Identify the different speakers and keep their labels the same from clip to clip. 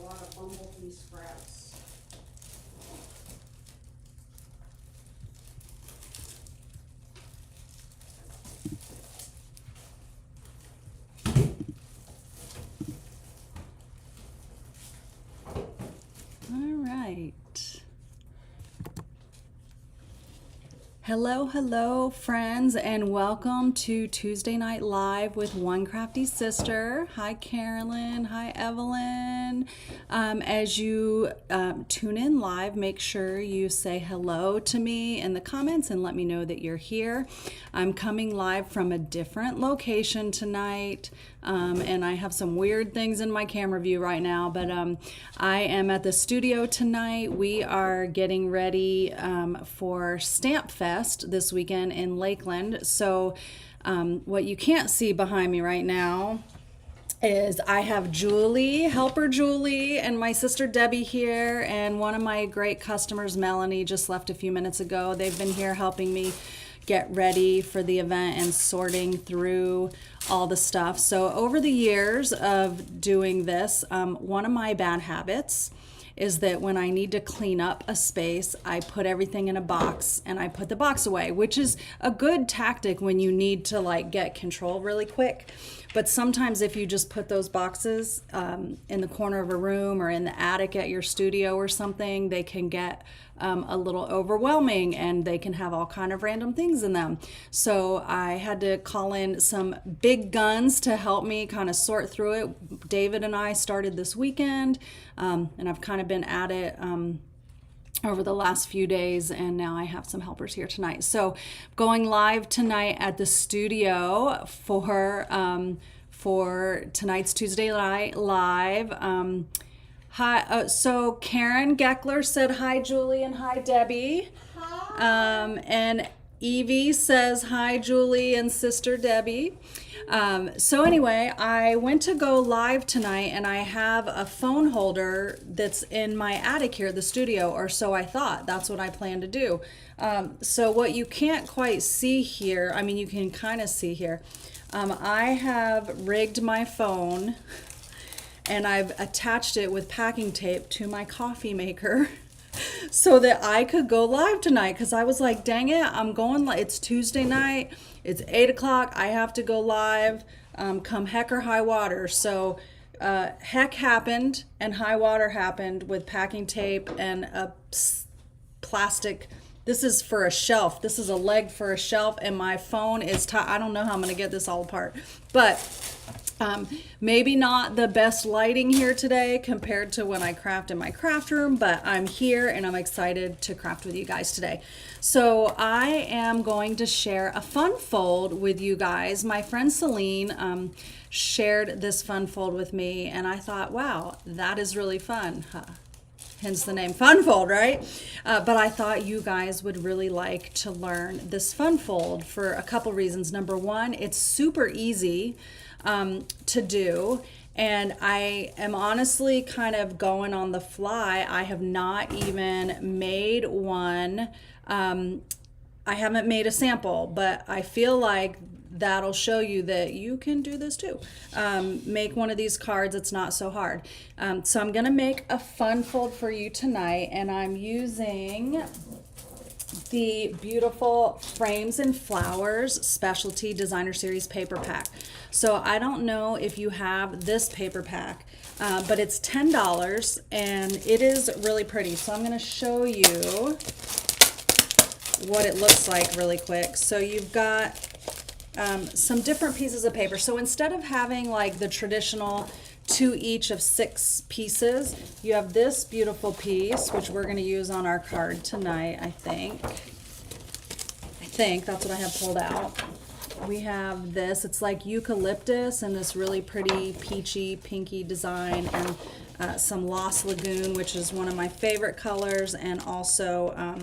Speaker 1: lot of bumblebee scraps.
Speaker 2: All right. Hello, hello, friends, and welcome to Tuesday Night Live with One Crafty Sister. Hi, Carolyn. Hi, Evelyn. As you tune in live, make sure you say hello to me in the comments and let me know that you're here. I'm coming live from a different location tonight, and I have some weird things in my camera view right now, but I am at the studio tonight. We are getting ready for Stamp Fest this weekend in Lakeland. So what you can't see behind me right now is I have Julie, helper Julie, and my sister Debbie here, and one of my great customers, Melanie, just left a few minutes ago. They've been here helping me get ready for the event and sorting through all the stuff. So over the years of doing this, one of my bad habits is that when I need to clean up a space, I put everything in a box and I put the box away, which is a good tactic when you need to like get control really quick. But sometimes if you just put those boxes in the corner of a room or in the attic at your studio or something, they can get a little overwhelming and they can have all kind of random things in them. So I had to call in some big guns to help me kind of sort through it. David and I started this weekend, and I've kind of been at it over the last few days, and now I have some helpers here tonight. So going live tonight at the studio for tonight's Tuesday Night Live. Hi, so Karen Geckler said hi, Julie, and hi, Debbie. Hi. And Evie says hi, Julie and Sister Debbie. So anyway, I went to go live tonight, and I have a phone holder that's in my attic here at the studio, or so I thought. That's what I plan to do. So what you can't quite see here, I mean, you can kind of see here. I have rigged my phone and I've attached it with packing tape to my coffee maker so that I could go live tonight, because I was like, dang it, I'm going live. It's Tuesday night, it's 8 o'clock, I have to go live, come heck or high water. So heck happened and high water happened with packing tape and a plastic. This is for a shelf. This is a leg for a shelf, and my phone is I don't know how I'm going to get this all apart, but maybe not the best lighting here today compared to when I craft in my craft room, but I'm here and I'm excited to craft with you guys today. So I am going to share a fun fold with you guys. My friend Celine shared this fun fold with me, and I thought, wow, that is really fun. Hence the name Fun Fold, right? But I thought you guys would really like to learn this Fun Fold for a couple reasons. Number one, it's super easy to do, and I am honestly kind of going on the fly. I have not even made one. I haven't made a sample, but I feel like that'll show you that you can do this too. Make one of these cards. It's not so hard. So I'm going to make a fun fold for you tonight, and I'm using the beautiful Frames and Flowers Specialty Designer Series paper pack. So I don't know if you have this paper pack, but it's $10 and it is really pretty. So I'm going to show you what it looks like really quick. So you've got some different pieces of paper. So instead of having like the traditional 2 each of 6 pieces, you have this beautiful piece, which we're going to use on our card tonight, I think that's what I have pulled out. We have this, it's like eucalyptus and this really pretty peachy pinky design, and some Lost Lagoon, which is one of my favorite colors, and also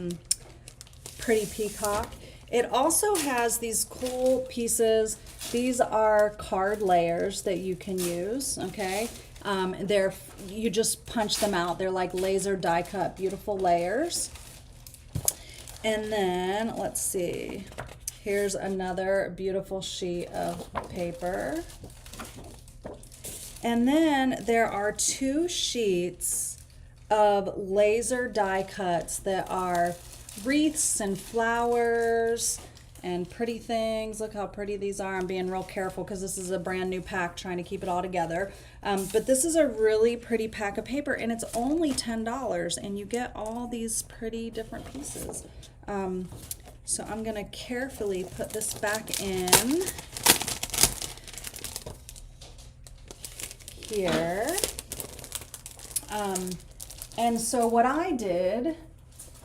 Speaker 2: pretty peacock. It also has these cool pieces. These are card layers that you can use, okay? You just punch them out. They're like laser die cut, beautiful layers. And then, let's see, here's another beautiful sheet of paper. And then there are 2 sheets of laser die cuts that are wreaths and flowers and pretty things. Look how pretty these are. I'm being real careful because this is a brand new pack, trying to keep it all together. But this is a really pretty pack of paper, and it's only $10, and you get all these pretty different pieces. So I'm gonna carefully put this back in here. And so what I did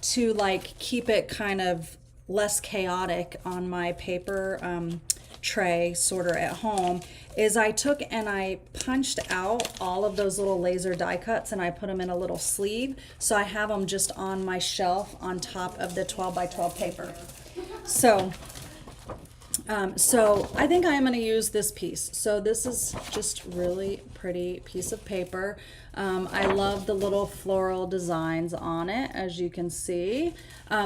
Speaker 2: to like keep it kind of less chaotic on my paper tray sorter at home is I took and I punched out all of those little laser die cuts and I put them in a little sleeve, so I have them just on my shelf on top of the 12 by 12 paper. So I think I am going to use this piece. So this is just really pretty piece of paper. I love the little floral designs on it, as you can see.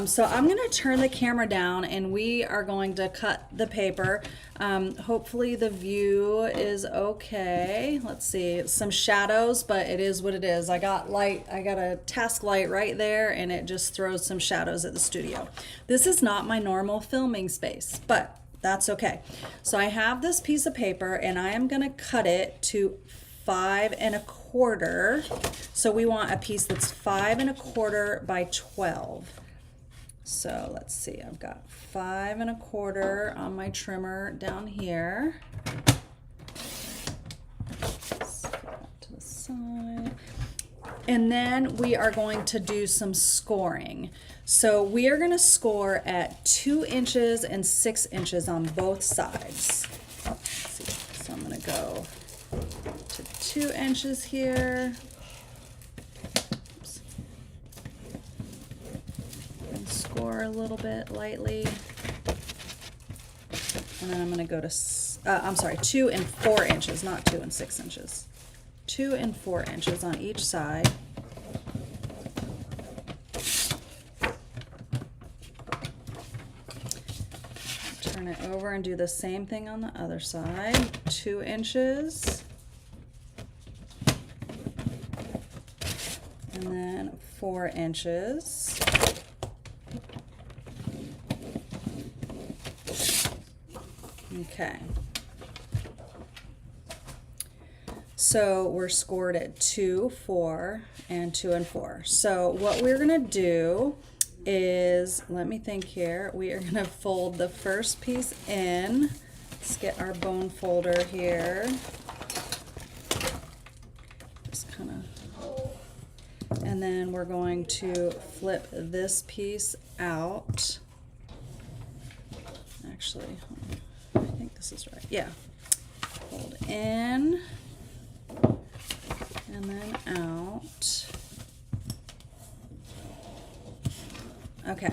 Speaker 2: So I'm going to turn the camera down and we are going to cut the paper. Hopefully the view is okay. Let's see, some shadows, but it is what it is. I got light, I got a task light right there and it just throws some shadows at the studio. This is not my normal filming space, but that's okay. So I have this piece of paper and I am going to cut it to 5 1/4. So we want a piece that's 5 1/4 by 12. So let's see, I've got 5 1/4 on my trimmer down here. Let's put that to the side. And then we are going to do some scoring. So we are going to score at 2 inches and 6 inches on both sides. Let's see. So I'm going to go to 2 inches here. Oops. And score a little bit lightly. And then I'm going to go to, 2 and 4 inches, not 2 and 6 inches. 2 and 4 inches on each side. Turn it over and do the same thing on the other side. 2 inches. And then 4 inches. Okay. So we're scored at 2, 4, and 2 and 4. So what we're gonna do is, let me think here, we are gonna fold the first piece in. Let's get our bone folder here. Just kind of, and then we're going to flip this piece out. Actually, I think this is right. Yeah. Fold in and then out. Okay,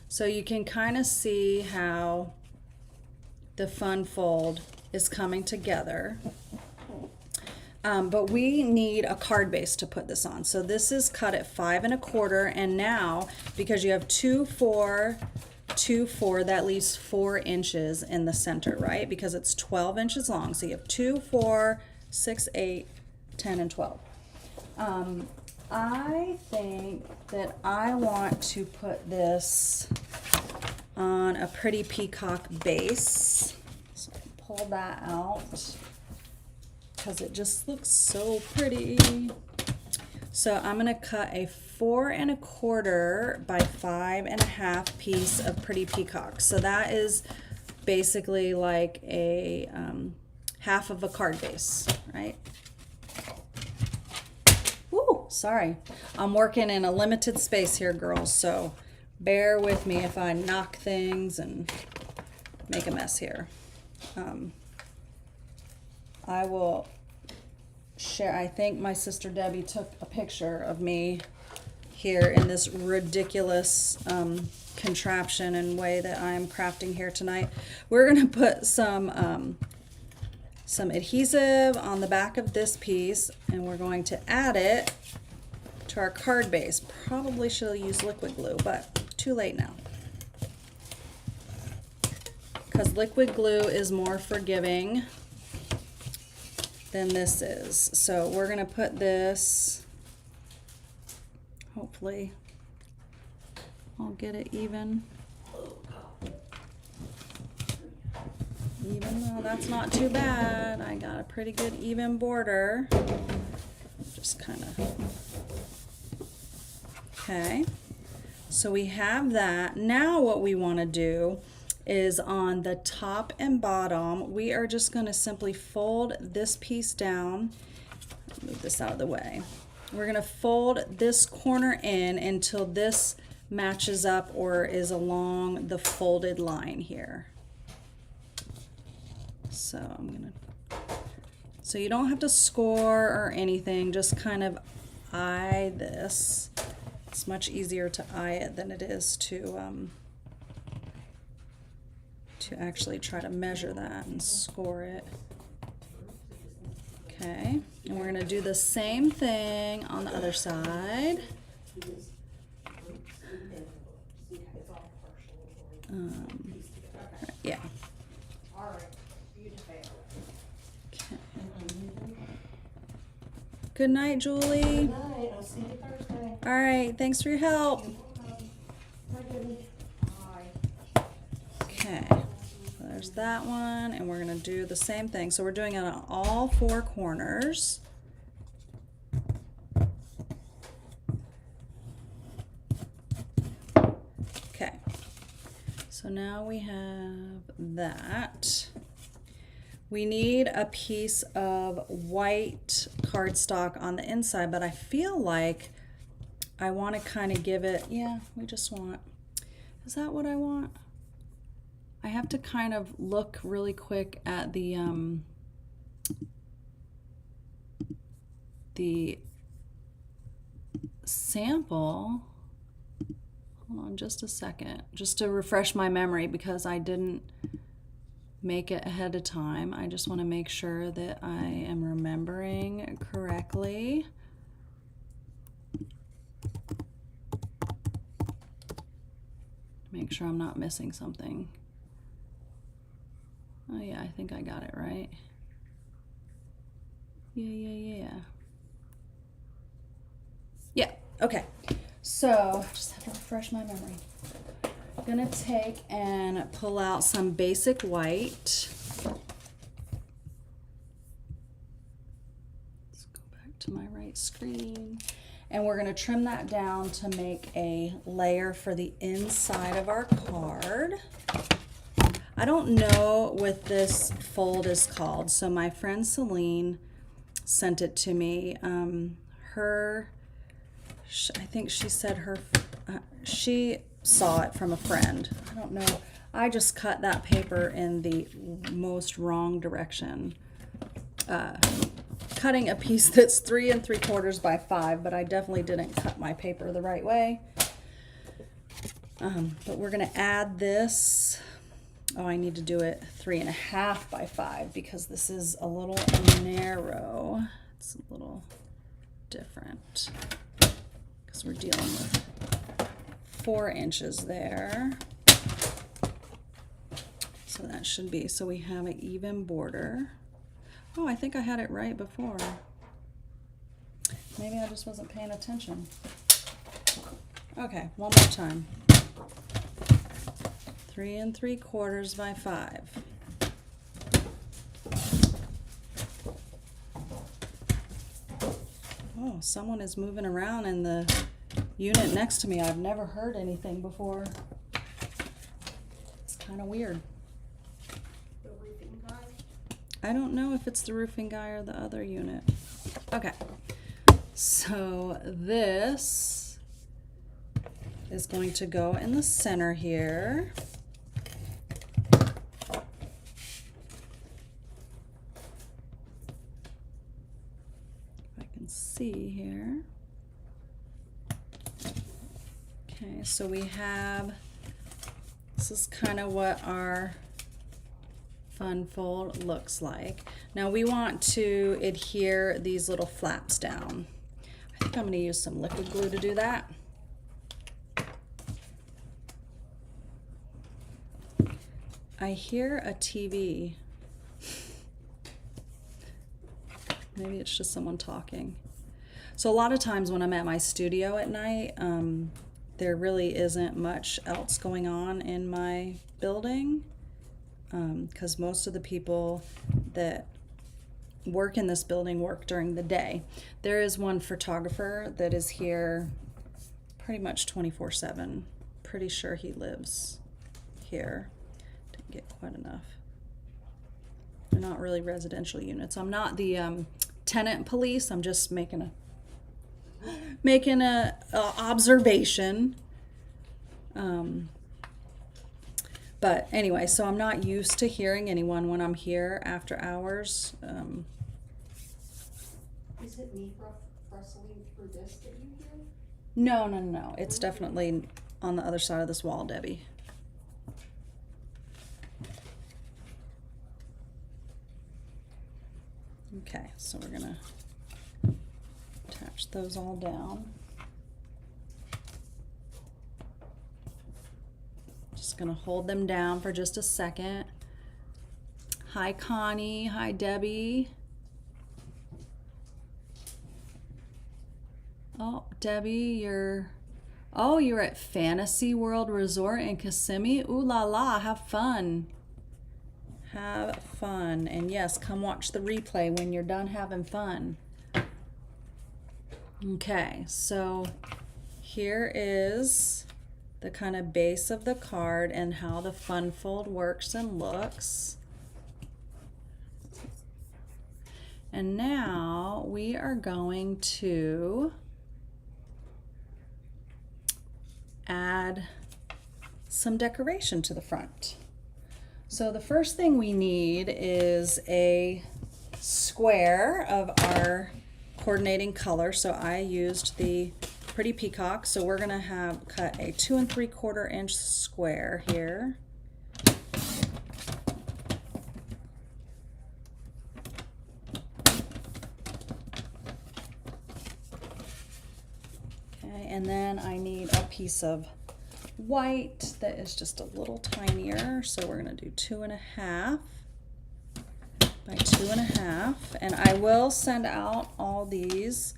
Speaker 2: so you can kind of see how the fun fold is coming together. But we need a card base to put this on. So this is cut at 5 1/4, and now because you have 2, 4, 2, 4, that leaves 4 inches in the center, right? Because it's 12 inches long. So you have 2, 4, 6, 8, 10, and 12. I think that I want to put this on a pretty peacock base. So I can pull that out because it just looks so pretty. So I'm going to cut a 4 1/4 by 5 1/2 piece of pretty peacock. So that is basically like a half of a card base, right? Woo, sorry. I'm working in a limited space here, girls, so bear with me if I knock things and make a mess here. I will share, I think my sister Debbie took a picture of me here in this ridiculous contraption and way that I'm crafting here tonight. We're gonna put some adhesive on the back of this piece, and we're going to add it to our card base. Probably should have used liquid glue, but too late now. Because liquid glue is more forgiving than this is. So we're gonna put this, hopefully I'll get it even. Even though that's not too bad, I got a pretty good even border. Just kind of, okay. So we have that. Now what we want to do is on the top and bottom, we are just going to simply fold this piece down. Move this out of the way. We're going to fold this corner in until this matches up or is along the folded line here. So I'm going to, so you don't have to score or anything, just kind of eye this. It's much easier to eye it than it is to actually try to measure that and score it. Okay, and we're going to do the same thing on the other side. Yeah.
Speaker 1: All right, you fail.
Speaker 2: Okay. Good night, Julie.
Speaker 3: Good night. I'll see you Thursday.
Speaker 2: All right, thanks for your help.
Speaker 3: Bye, Debbie.
Speaker 1: Bye.
Speaker 2: Okay, so there's that one, and we're gonna do the same thing. So we're doing it on all four corners. Okay, so now we have that. We need a piece of white cardstock on the inside, but I feel like I want to kind of give it, yeah, we just want, is that what I want? I have to kind of look really quick at the sample. Hold on just a second, just to refresh my memory because I didn't make it ahead of time. I just want to make sure that I am remembering correctly. Make sure I'm not missing something. Oh yeah, I think I got it right. Yeah. Yeah, okay. So, just have to refresh my memory. I'm gonna take and pull out some basic white. Let's go back to my right screen. And we're gonna trim that down to make a layer for the inside of our card. I don't know what this fold is called, so my friend Celine sent it to me. I think she said she saw it from a friend. I don't know. I just cut that paper in the most wrong direction. Cutting a piece that's 3 3/4 by 5, but I definitely didn't cut my paper the right way. But we're gonna add this. Oh, I need to do it 3 1/2 by 5 because this is a little narrow. It's a little different because we're dealing with 4 inches there. So that should be, so we have an even border. Oh, I think I had it right before. Maybe I just wasn't paying attention. Okay, one more time. 3 3/4 by 5. Oh, someone is moving around in the unit next to me. I've never heard anything before. It's kind of weird.
Speaker 1: The roofing guy?
Speaker 2: I don't know if it's the roofing guy or the other unit. Okay, so this is going to go in the center here. If I can see here. Okay, so we have, this is kind of what our fun fold looks like. Now we want to adhere these little flaps down. I think I'm going to use some liquid glue to do that. I hear a TV. Maybe it's just someone talking. So a lot of times when I'm at my studio at night, there really isn't much else going on in my building, because most of the people that work in this building work during the day. There is one photographer that is here pretty much 24/7. Pretty sure he lives here. Didn't get quite enough. They're not really residential units. I'm not the tenant police. I'm just making a observation. But anyway, so I'm not used to hearing anyone when I'm here after hours.
Speaker 3: Is it me rustling through this that you hear?
Speaker 2: No. It's definitely on the other side of this wall, Debbie. Okay, so we're gonna attach those all down. Just gonna hold them down for just a second. Hi, Connie. Hi, Debbie. Oh, Debbie, you're at Fantasy World Resort in Kissimmee. Ooh la la, have fun. Have fun. And yes, come watch the replay when you're done having fun. Okay, so here is the kind of base of the card and how the fun fold works and looks. And now we are going to add some decoration to the front. So the first thing we need is a square of our coordinating color. So I used the Pretty Peacock. So we're gonna cut a 2 3/4 inch square here. Okay, and then I need a piece of white that is just a little tinier, so we're gonna do 2 1/2 by 2 1/2, and I will send out all these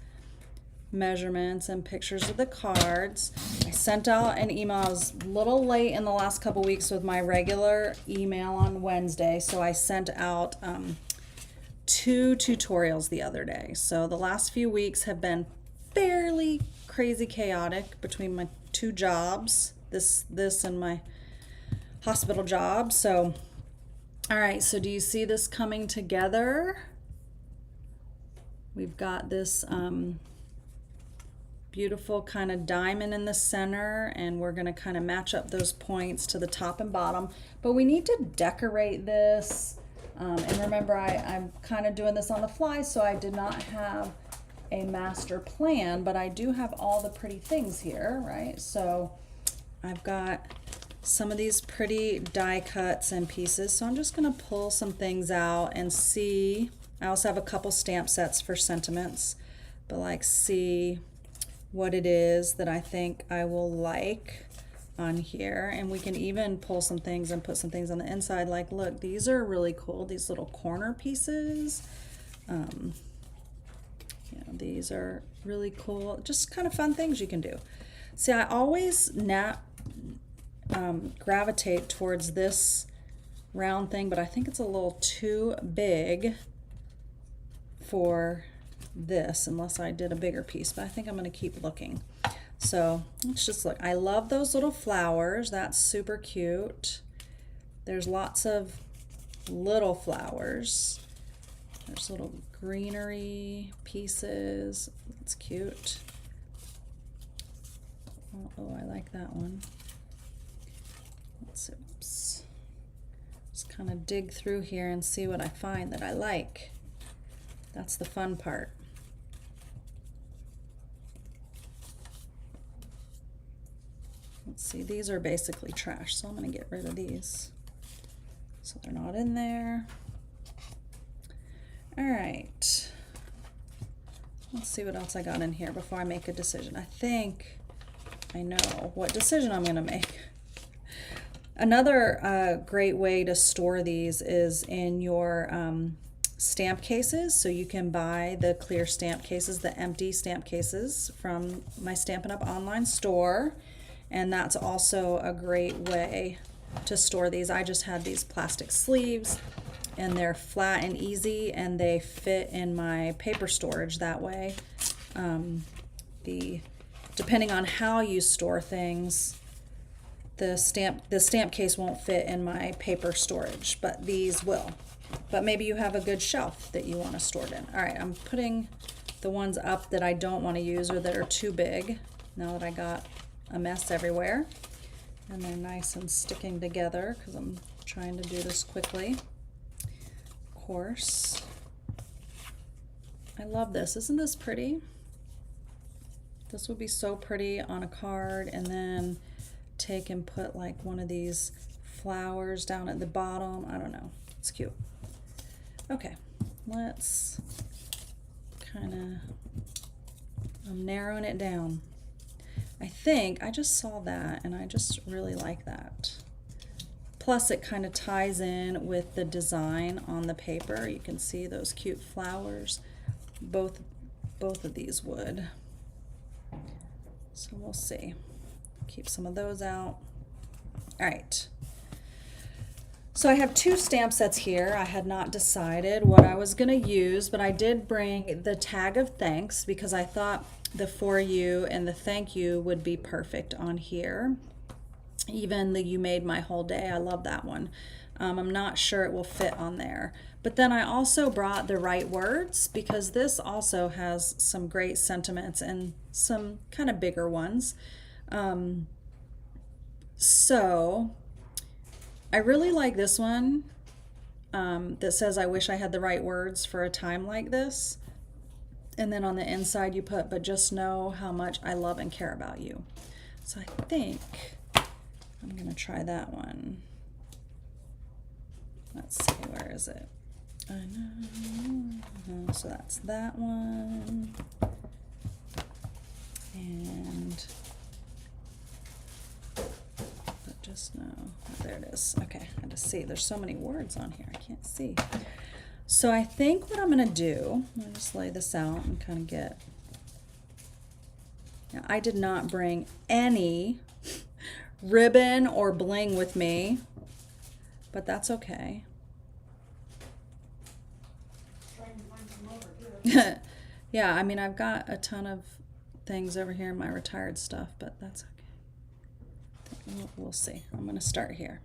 Speaker 2: measurements and pictures of the cards. I sent out an email. I was a little late in the last couple weeks with my regular email on Wednesday, so I sent out 2 tutorials the other day. So the last few weeks have been fairly crazy chaotic between my 2 jobs, this and my hospital job. So, all right, so do you see this coming together? We've got this beautiful kind of diamond in the center, and we're gonna kind of match up those points to the top and bottom, but we need to decorate this. And remember, I'm kind of doing this on the fly, so I did not have a master plan, but I do have all the pretty things here, right? So I've got some of these pretty die cuts and pieces, so I'm just gonna pull some things out and see. I also have a couple stamp sets for sentiments, but like see what it is that I think I will like on here. And we can even pull some things and put some things on the inside. Like, look, these are really cool, these little corner pieces. You know, these are really cool, just kind of fun things you can do. See, I always gravitate towards this round thing, but I think it's a little too big for this unless I did a bigger piece, but I think I'm going to keep looking. So let's just look. I love those little flowers. That's super cute. There's lots of little flowers. There's little greenery pieces. That's cute. Oh, I like that one. Let's see. Oops. Just kind of dig through here and see what I find that I like. That's the fun part. Let's see, these are basically trash, so I'm going to get rid of these so they're not in there. All right, let's see what else I got in here before I make a decision. I think I know what decision I'm going to make. Another great way to store these is in your stamp cases, so you can buy the clear stamp cases, the empty stamp cases from my Stampin' Up! Online store, and that's also a great way to store these. I just had these plastic sleeves, and they're flat and easy, and they fit in my paper storage that way. Depending on how you store things, the stamp case won't fit in my paper storage, but these will. But maybe you have a good shelf that you want to store it in. All right, I'm putting the ones up that I don't want to use or that are too big, now that I got a mess everywhere. And they're nice and sticking together because I'm trying to do this quickly. Of course. I love this. Isn't this pretty? This would be so pretty on a card, and then take and put like one of these flowers down at the bottom. I don't know. It's cute. Okay, let's kind of, I'm narrowing it down. I think I just saw that and I just really like that. Plus it kind of ties in with the design on the paper. You can see those cute flowers. Both of these would. So we'll see. Keep some of those out. All right. So I have two stamp sets here. I had not decided what I was going to use, but I did bring the tag of thanks because I thought the for you and the thank you would be perfect on here. Even the you made my whole day. I love that one. I'm not sure it will fit on there. But then I also brought the right words because this also has some great sentiments and some kind of bigger ones. So I really like this one that says, I wish I had the right words for a time like this. And then on the inside you put, but just know how much I love and care about you. So I think I'm going to try that one. Let's see, where is it? I know. So that's that one. And but just know. Oh, there it is. Okay, I had to see. There's so many words on here. I can't see. So I think what I'm going to do, I'll just lay this out and kind of get. Now, I did not bring any ribbon or bling with me, but that's okay. Yeah, I mean, I've got a ton of things over here in my retired stuff, but that's okay. We'll see. I'm going to start here.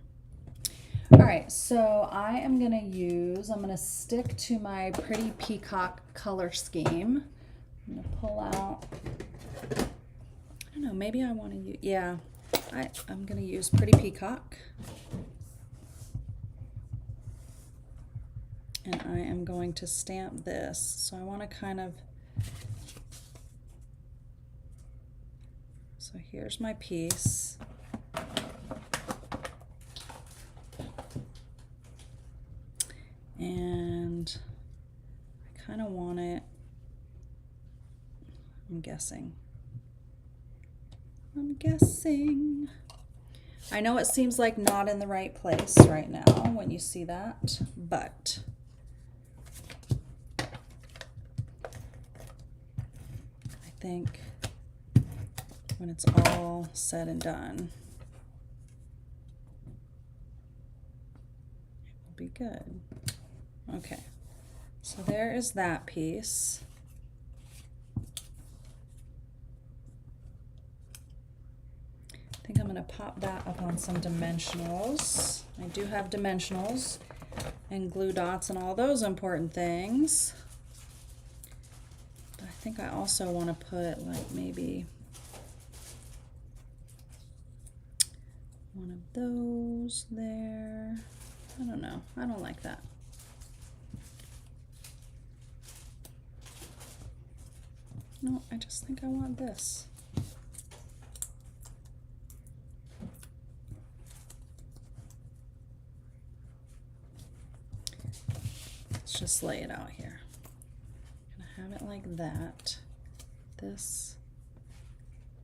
Speaker 2: All right, so I am going to I'm going to stick to my Pretty Peacock color scheme. I'm going to pull out, I don't know, maybe I want to use, yeah, I'm going to use Pretty Peacock. And I am going to stamp this. So I want to kind of, so here's my piece. And I kind of want it, I'm guessing. I know it seems like not in the right place right now when you see that, but I think when it's all said and done, it will be good. Okay, so there is that piece. I think I'm going to pop that up on some dimensionals. I do have dimensionals and glue dots and all those important things. But I think I also want to put like maybe one of those there. I don't know. I don't like that. No, I just think I want this. Let's just lay it out here. I'm gonna have it like that. This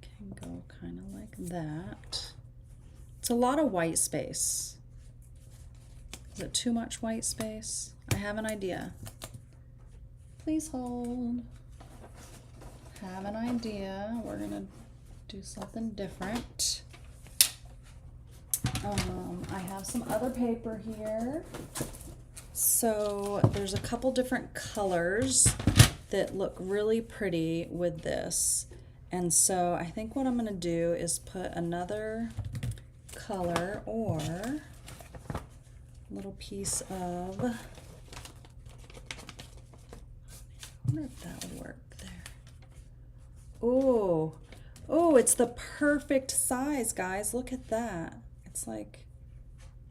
Speaker 2: can go kind of like that. It's a lot of white space. Is it too much white space? I have an idea. Please hold. Have an idea. We're gonna do something different. I have some other paper here. So there's a couple different colors that look really pretty with this. And so I think what I'm gonna do is put another color or a little piece of, I wonder if that would work there. Oh, it's the perfect size, guys. Look at that. It's like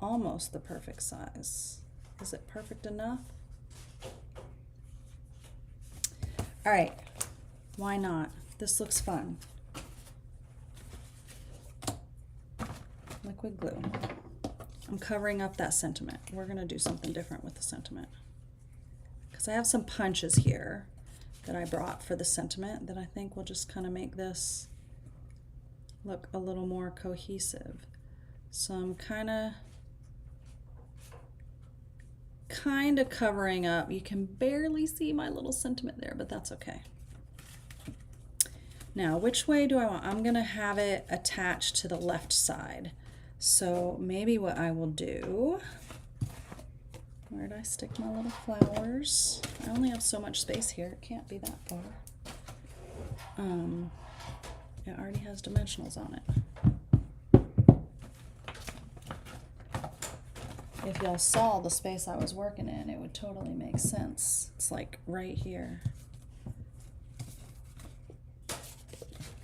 Speaker 2: almost the perfect size. Is it perfect enough? All right, why not? This looks fun. Liquid glue. I'm covering up that sentiment. We're gonna do something different with the sentiment. Because I have some punches here that I brought for the sentiment that I think will just kind of make this look a little more cohesive. So I'm kind of covering up. You can barely see my little sentiment there, but that's okay. Now, which way do I want? I'm gonna have it attached to the left side. So maybe what I will do, where did I stick my little flowers? I only have so much space here. It can't be that far. It already has dimensionals on it. If y'all saw the space I was working in, it would totally make sense. It's like right here.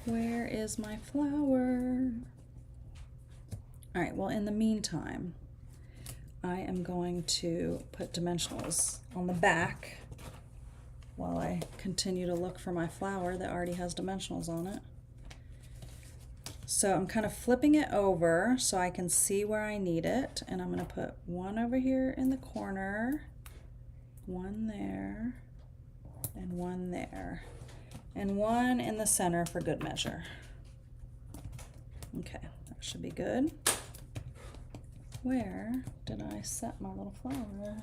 Speaker 2: Where is my flower? All right, well, in the meantime, I am going to put dimensionals on the back while I continue to look for my flower that already has dimensionals on it. So I'm kind of flipping it over so I can see where I need it. And I'm gonna put one over here in the corner, one there, and one there, and one in the center for good measure. Okay, that should be good. Where did I set my little flower?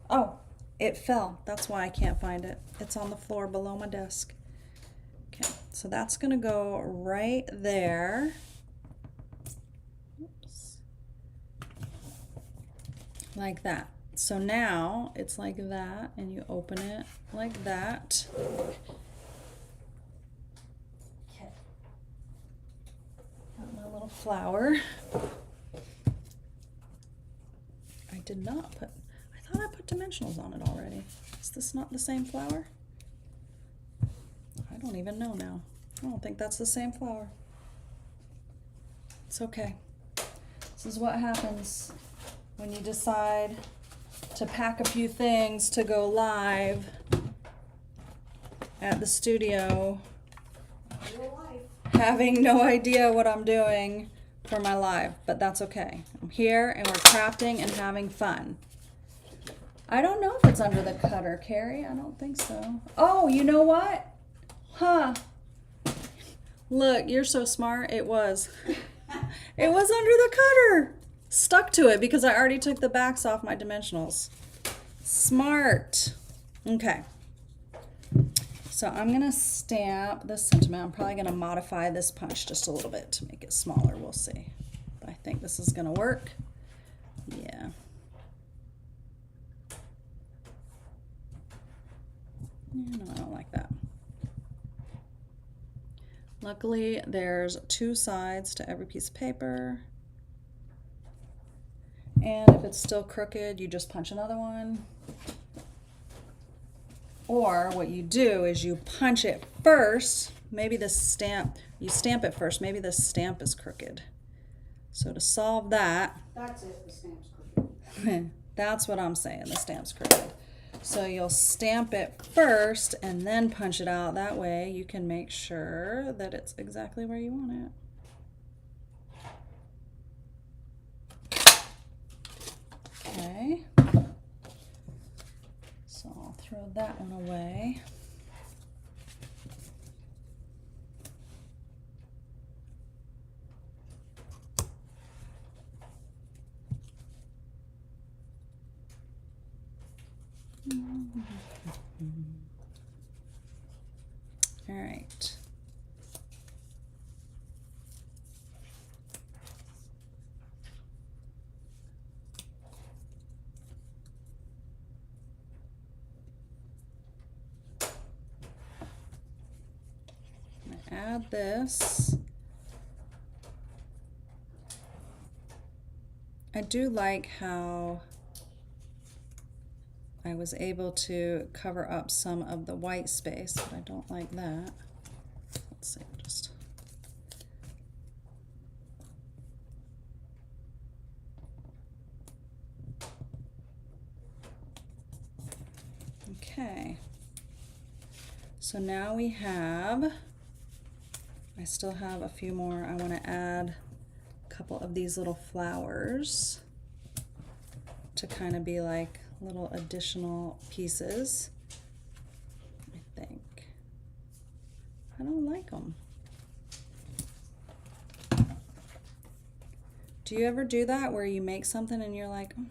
Speaker 2: Oh, it fell. That's why I can't find it. It's on the floor below my desk. Okay, so that's gonna go right there. Oops. Like that. So now it's like that, and you open it like that. Okay. Got my little flower. I did not put, I thought I put dimensionals on it already. Is this not the same flower? I don't even know now. I don't think that's the same flower. It's okay. This is what happens when you decide to pack a few things to go live at the studio,
Speaker 1: Real life.
Speaker 2: having no idea what I'm doing for my live, but that's okay. I'm here and we're crafting and having fun. I don't know if it's under the cutter, Carrie. I don't think so. Oh, you know what? Huh. Look, you're so smart. It was. It was under the cutter. Stuck to it because I already took the backs off my dimensionals. Smart. Okay. So I'm gonna stamp this sentiment. I'm probably gonna modify this punch just a little bit to make it smaller. We'll see. But I think this is gonna work. Yeah. No, I don't like that. Luckily, there's 2 sides to every piece of paper. And if it's still crooked, you just punch another one. Or what you do is you punch it first. Maybe the stamp, you stamp it first. Maybe the stamp is crooked. So to solve that,
Speaker 1: That's it, the stamp's crooked.
Speaker 2: that's what I'm saying, the stamp's crooked. So you'll stamp it first and then punch it out. That way you can make sure that it's exactly where you want it. Okay. So I'll throw that one away. right. I'm gonna add this. I do like how I was able to cover up some of the white space, but I don't like that. Let's see, just. Okay. So now we have, I still have a few more. I want to add a couple of these little flowers to kind of be like little additional pieces, I think. I don't like them. Do you ever do that where you make something and you're like, oh,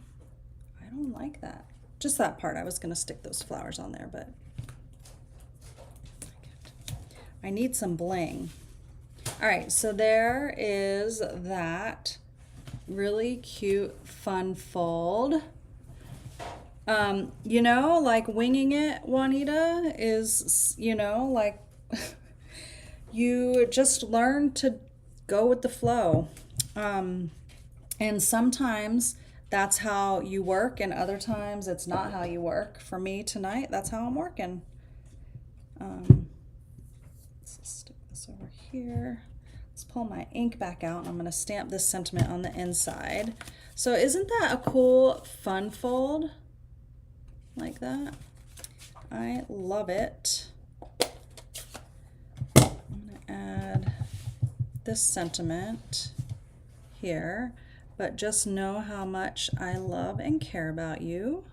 Speaker 2: I don't like that? Just that part. I was going to stick those flowers on there, but I need some bling. All right, so there is that really cute fun fold. You know, like winging it, Juanita, is, you know, like you just learn to go with the flow. And sometimes that's how you work, and other times it's not how you work. For me tonight, that's how I'm working. Let's stick this over here. Let's pull my ink back out, and I'm going to stamp this sentiment on the inside. So isn't that a cool fun fold? Like that? I love it. I'm going to add this sentiment here, but just know how much I love and care about you.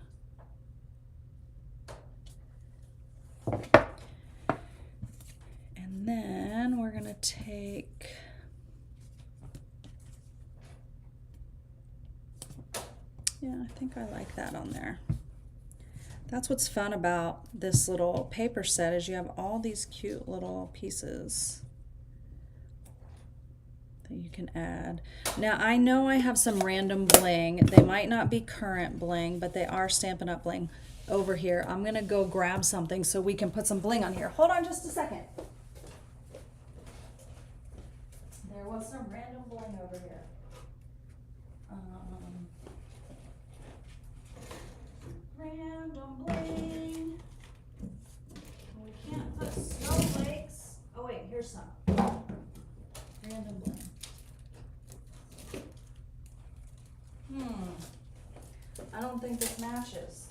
Speaker 2: And then we're going to take, yeah, I think I like that on there. That's what's fun about this little paper set, is you have all these cute little pieces that you can add. Now I know I have some random bling. They might not be current bling, but they are Stampin' Up! Bling over here. I'm gonna go grab something so we can put some bling on here. Hold on just a second. There was some random bling over here. Random bling. We can't put snowflakes. Oh wait, here's some. Random bling. I don't think this matches.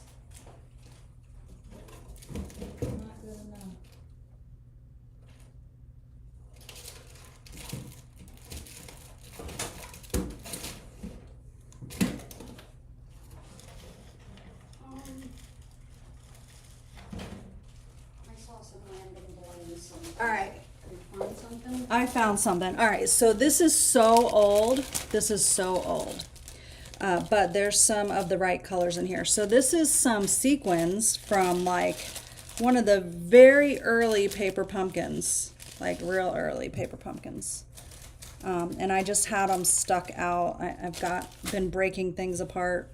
Speaker 2: Not good enough.
Speaker 1: I saw some random bling somewhere.
Speaker 2: All right.
Speaker 1: Did you find something?
Speaker 2: I found something. All right, so this is so old. This is so old. But there's some of the right colors in here. So this is some sequins from like one of the very early Paper Pumpkins, like real early Paper Pumpkins. And I just had them stuck out. I've been breaking things apart.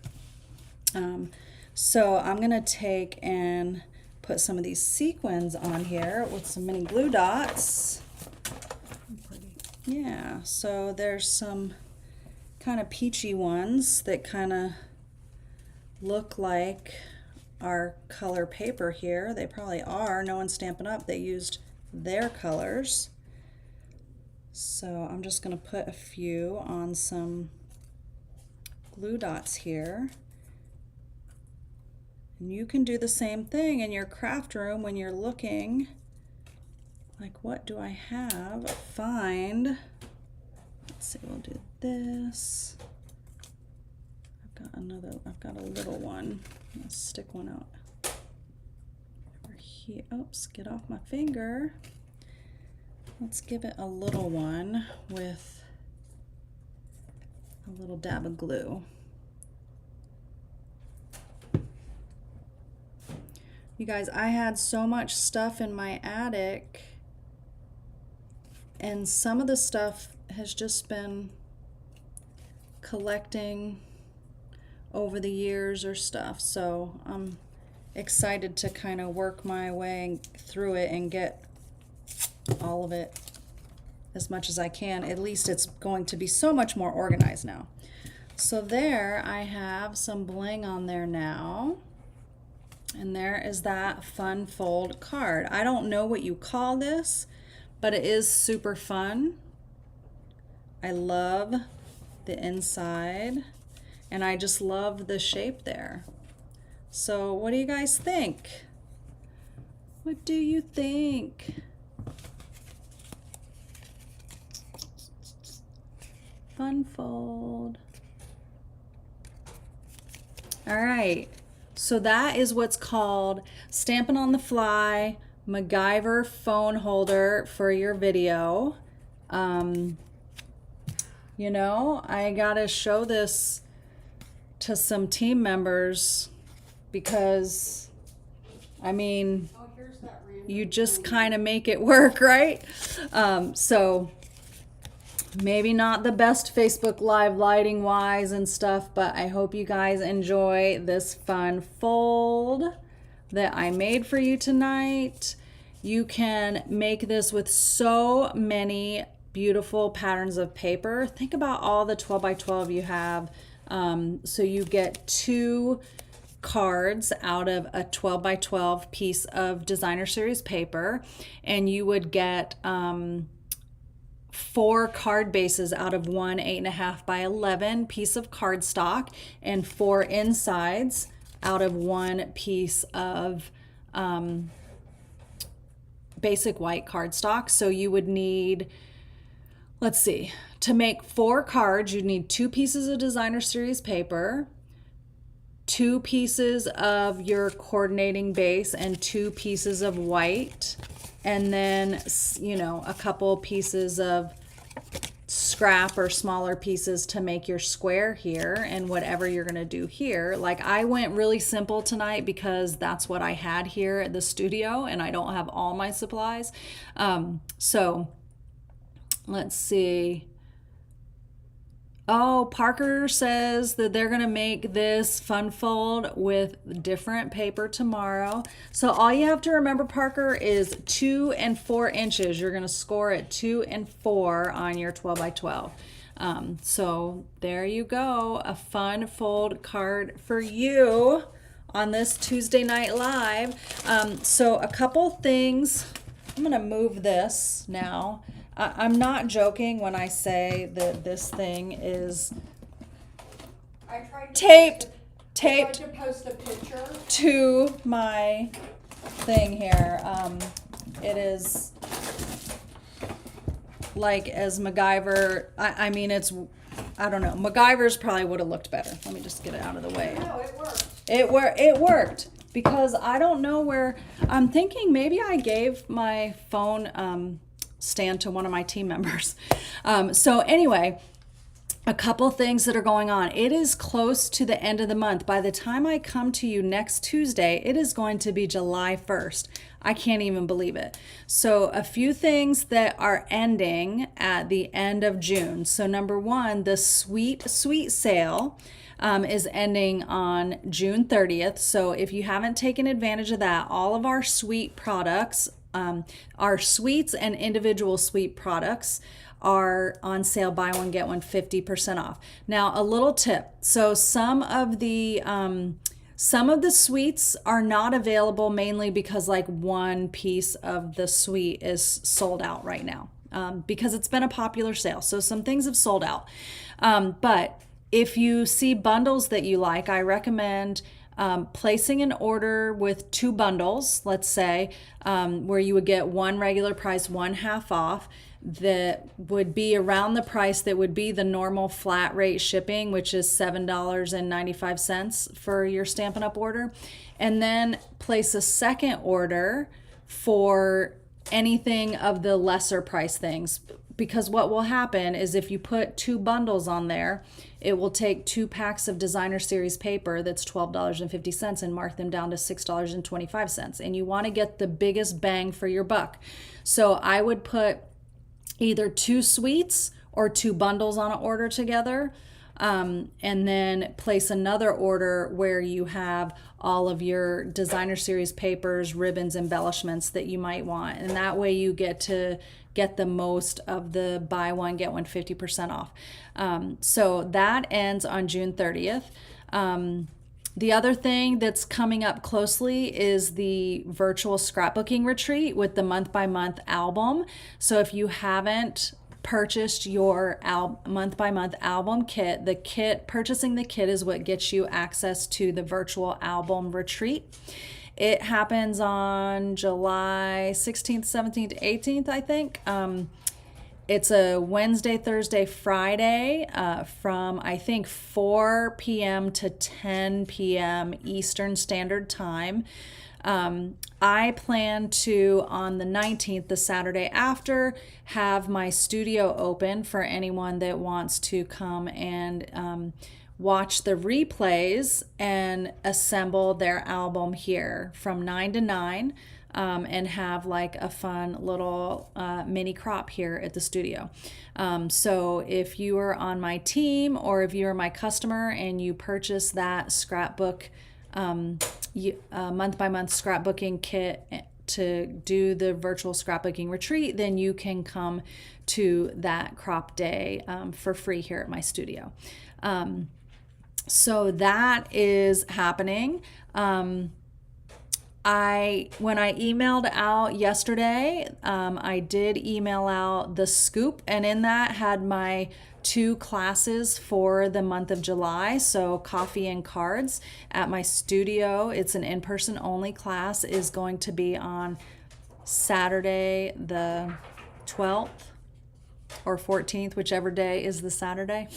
Speaker 2: So I'm gonna take and put some of these sequins on here with some mini glue dots. Yeah, so there's some kind of peachy ones that kind of look like our color paper here. They probably are. No one's Stampin' Up! They used their colors. So I'm just going to put a few on some glue dots here. And you can do the same thing in your craft room when you're looking. Like, what do I have? Find. Let's see, we'll do this. I've got a little one. I'm gonna stick one out over here. Oops, get off my finger. Let's give it a little one with a little dab of glue. You guys, I had so much stuff in my attic And some of the stuff has just been collecting over the years or stuff. So I'm excited to kind of work my way through it and get all of it as much as I can. At least it's going to be so much more organized now. So there I have some bling on there now. And there is that fun fold card. I don't know what you call this, but it is super fun. I love the inside, and I just love the shape there. So what do you guys think? What do you think? Fun fold. All right, so that is what's called Stampin' on the Fly MacGyver phone holder for your video. You know, I gotta show this to some team members because, I mean,
Speaker 3: Oh, here's that random
Speaker 2: you just
Speaker 3: thing.
Speaker 2: kind of make it work, right? So maybe not the best Facebook Live lighting wise and stuff, but I hope you guys enjoy this fun fold that I made for you tonight. You can make this with so many beautiful patterns of paper. Think about all the 12 by 12 you have. So you get 2 cards out of a 12 by 12 piece of designer series paper, and you would get 4 card bases out of one 8.5 by 11 piece of cardstock, and 4 insides out of one piece of basic white cardstock. So you would need, let's see, to make 4 cards, you'd need 2 pieces of designer series paper, 2 pieces of your coordinating base, and 2 pieces of white, and then, you know, a couple pieces of scrap or smaller pieces to make your square here and whatever you're gonna do here. Like, I went really simple tonight because that's what I had here at the studio and I don't have all my supplies. So let's see. Oh, Parker says that they're going to make this fun fold with different paper tomorrow. So all you have to remember, Parker, is 2 and 4 inches. You're going to score at 2 and 4 on your 12 by 12. So there you go. A fun fold card for you on this Tuesday Night Live. So a couple things. I'm going to move this now. I'm not joking when I say that this thing is
Speaker 3: I tried to
Speaker 2: taped
Speaker 3: to post a picture.
Speaker 2: to my thing here. It is like as MacGyver, I mean, it's, I don't know, MacGyver's probably would have looked better. Let me just get it out of the way.
Speaker 3: No, it worked.
Speaker 2: It worked because I don't know where, I'm thinking maybe I gave my phone stand to one of my team members. So anyway, a couple things that are going on. It is close to the end of the month. By the time I come to you next Tuesday, it is going to be July 1st. I can't even believe it. So a few things that are ending at the end of June. So number 1, the Sweet sale is ending on June 30th. So if you haven't taken advantage of that, all of our Sweet products, our sweets and individual sweet products are on sale, buy one get one 50% off. Now a little tip, so some of the sweets are not available, mainly because like one piece of the sweet is sold out right now, because it's been a popular sale, so some things have sold out. But if you see bundles that you like, I recommend placing an order with 2 bundles, let's say, where you would get one regular price, one half off, that would be around the price that would be the normal flat rate shipping, which is $7.95 for your Stampin' Up! Order. And then place a second order for anything of the lesser price things. Because what will happen is if you put 2 bundles on there, it will take 2 packs of designer series paper that's $12.50 and mark them down to $6.25. And you want to get the biggest bang for your buck. So I would put either 2 suites or 2 bundles on an order together. And then place another order where you have all of your designer series papers, ribbons, embellishments that you might want. And that way you get to get the most of the buy one, get one 50% off. So that ends on June 30th. The other thing that's coming up closely is the virtual scrapbooking retreat with the month by month album. So if you haven't purchased your month by month album kit, purchasing the kit is what gets you access to the virtual album retreat. It happens on July 16th, 17th, 18th, I think. It's a Wednesday, Thursday, Friday from I think 4 p.m. to 10 p.m. Eastern Standard Time. I plan to, on the 19th, the Saturday after, have my studio open for anyone that wants to come and watch the replays and assemble their album here from 9 to 9 and have like a fun little mini crop here at the studio. So if you are on my team or if you're my customer and you purchase that scrapbook month by month scrapbooking kit to do the virtual scrapbooking retreat, then you can come to that crop day for free here at my studio. So that is happening. When I emailed out yesterday, I did email out the scoop, and in that had my 2 classes for the month of July. So coffee and cards at my studio. It's an in-person only class, is going to be on Saturday the 12th or 14th, whichever day is the Saturday,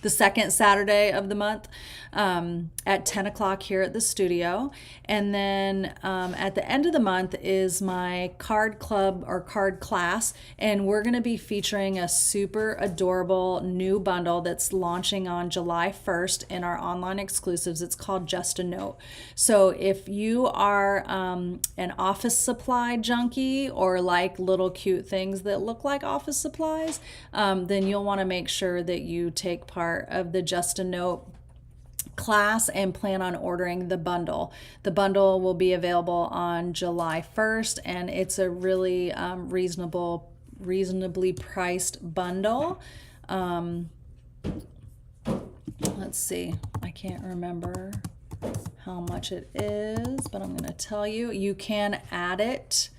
Speaker 2: the second Saturday of the month, at 10 o'clock here at the studio. And then at the end of the month is my card club or card class, and we're going to be featuring a super adorable new bundle that's launching on July 1st in our online exclusives. It's called Just a Note. So if you are an office supply junkie or like little cute things that look like office supplies, then you'll want to make sure that you take part of the Just a Note class and plan on ordering the bundle. The bundle will be available on July 1st, and it's a really reasonably priced bundle. Let's see, I can't remember how much it is, but I'm going to tell you. You can add it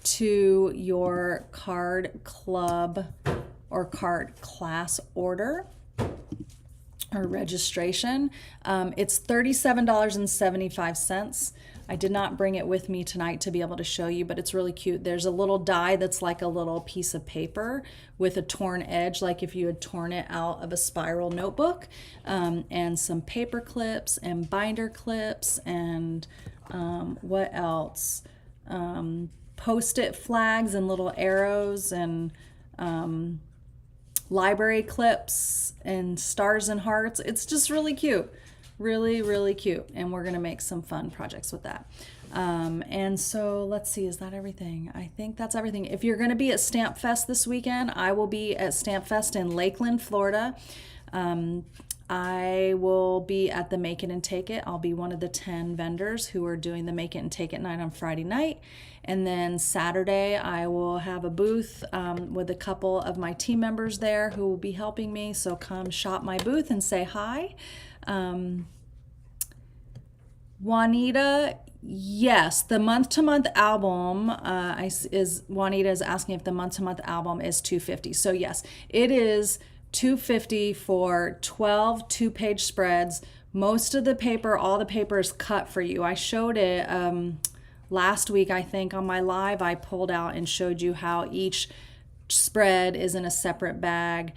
Speaker 2: to your card club or card class order or registration. It's $37.75. I did not bring it with me tonight to be able to show you, but it's really cute. There's a little die that's like a little piece of paper with a torn edge, like if you had torn it out of a spiral notebook, and some paper clips and binder clips and what else? Post-it flags and little arrows and library clips and stars and hearts. It's just really cute. Really, really cute. And we're going to make some fun projects with that. And so let's see, is that everything? I think that's everything. If you're going to be at Stamp Fest this weekend, I will be at Stamp Fest in Lakeland, Florida. I will be at the Make It and Take It. I'll be one of the 10 vendors who are doing the Make It and Take It night on Friday night. And then Saturday, I will have a booth with a couple of my team members there who will be helping me. So come shop my booth and say hi. Juanita, yes, the month-to-month album Juanita is asking if the month-to-month album is $250. So yes, it is $250 for 12 2-page spreads. Most of the paper, all the paper is cut for you. I showed it last week, I think, on my live. I pulled out and showed you how each spread is in a separate bag.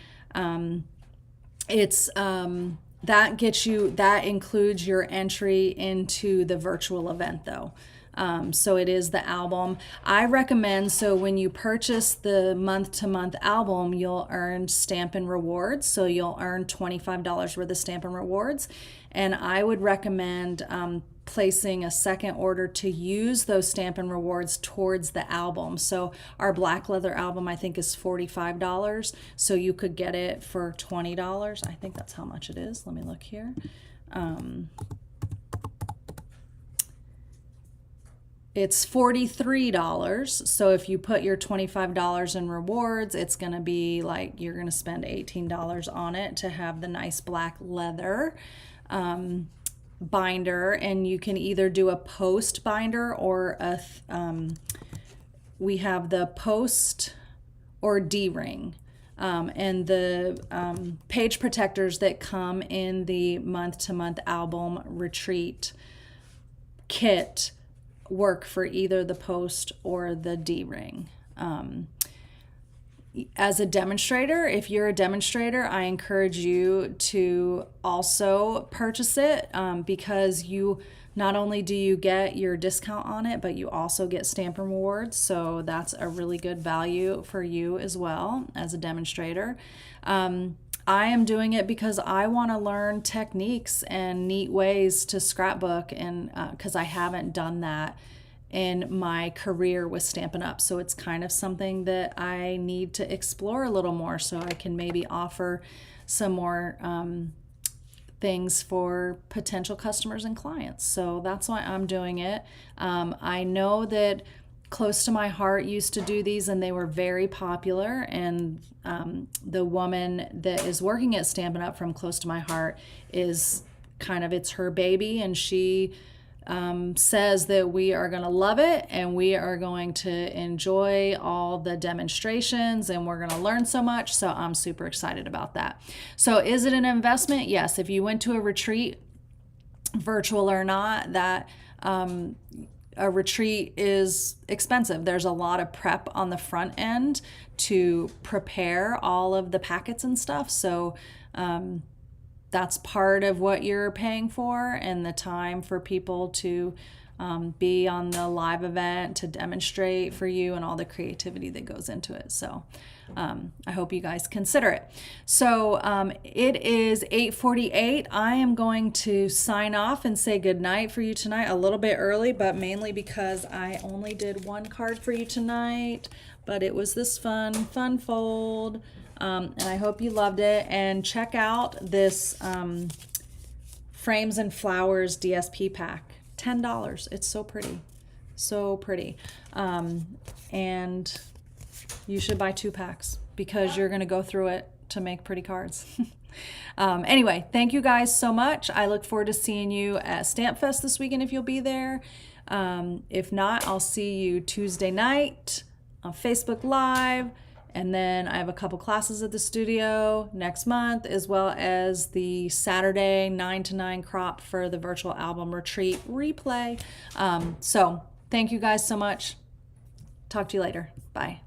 Speaker 2: That includes your entry into the virtual event though. So it is the album. I recommend, so when you purchase the month-to-month album, you'll earn Stampin' Rewards. So you'll earn $25 worth of Stampin' Rewards. And I would recommend placing a second order to use those Stampin' Rewards towards the album. So our black leather album, I think, is $45. So you could get it for $20. I think that's how much it is. Let me look here. It's $43. So if you put your $25 in rewards, it's going to be like you're going to spend $18 on it to have the nice black leather binder. And you can either do a post binder or we have the post or D-ring. And the page protectors that come in the month-to-month album retreat kit work for either the post or the D-ring. As a demonstrator, if you're a demonstrator, I encourage you to also purchase it because you not only do you get your discount on it, but you also get Stampin' Rewards. So that's a really good value for you as well as a demonstrator. I am doing it because I want to learn techniques and neat ways to scrapbook, and because I haven't done that in my career with Stampin' Up. So it's kind of something that I need to explore a little more so I can maybe offer some more things for potential customers and clients. So that's why I'm doing it. I know that Close to My Heart used to do these and they were very popular, and the woman that is working at Stampin' Up from Close to My Heart is kind of, it's her baby, and she says that we are going to love it and we are going to enjoy all the demonstrations and we're going to learn so much. So I'm super excited about that. So is it an investment? Yes. If you went to a retreat, virtual or not, that a retreat is expensive. There's a lot of prep on the front end to prepare all of the packets and stuff. So that's part of what you're paying for, and the time for people to be on the live event to demonstrate for you and all the creativity that goes into it. So I hope you guys consider it. So it is 8:48. I am going to sign off and say goodnight for you tonight a little bit early, but mainly because I only did one card for you tonight, but it was this fun fold. And I hope you loved it. And check out this Frames and Flowers DSP pack. $10. It's so pretty. So pretty. And you should buy 2 packs because you're going to go through it to make pretty cards. Anyway, thank you guys so much. I look forward to seeing you at Stamp Fest this weekend if you'll be there. If not, I'll see you Tuesday night on Facebook Live. And then I have a couple classes at the studio next month, as well as the Saturday 9 to 9 crop for the virtual album retreat replay. So thank you guys so much. Talk to you later. Bye.